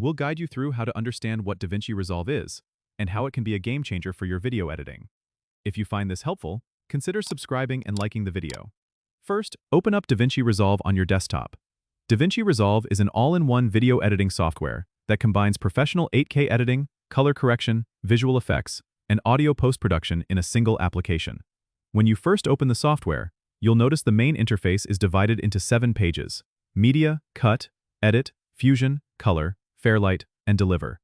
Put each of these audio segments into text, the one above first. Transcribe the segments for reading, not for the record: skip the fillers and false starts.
we'll guide you through how to understand what DaVinci Resolve is and how it can be a game changer for your video editing. If you find this helpful, consider subscribing and liking the video. First, open up DaVinci Resolve on your desktop. DaVinci Resolve is an all-in-one video editing software that combines professional 8K editing, color correction, visual effects, and audio post-production in a single application. When you first open the software, you'll notice the main interface is divided into 7 pages: Media, Cut, Edit, Fusion, Color, Fairlight, and Deliver.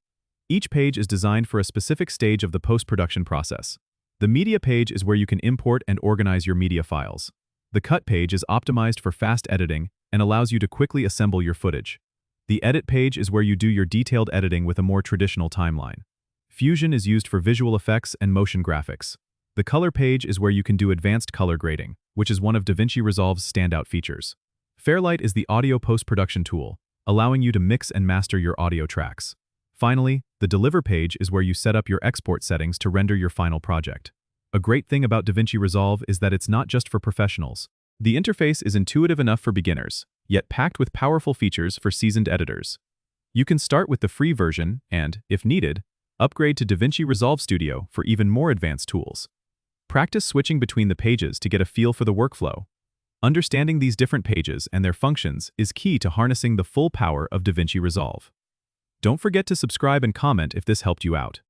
Each page is designed for a specific stage of the post-production process. The Media page is where you can import and organize your media files. The Cut page is optimized for fast editing and allows you to quickly assemble your footage. The Edit page is where you do your detailed editing with a more traditional timeline. Fusion is used for visual effects and motion graphics. The Color page is where you can do advanced color grading, which is one of DaVinci Resolve's standout features. Fairlight is the audio post-production tool, allowing you to mix and master your audio tracks. Finally, the Deliver page is where you set up your export settings to render your final project. A great thing about DaVinci Resolve is that it's not just for professionals. The interface is intuitive enough for beginners, yet packed with powerful features for seasoned editors. You can start with the free version and, if needed, upgrade to DaVinci Resolve Studio for even more advanced tools. Practice switching between the pages to get a feel for the workflow. Understanding these different pages and their functions is key to harnessing the full power of DaVinci Resolve. Don't forget to subscribe and comment if this helped you out.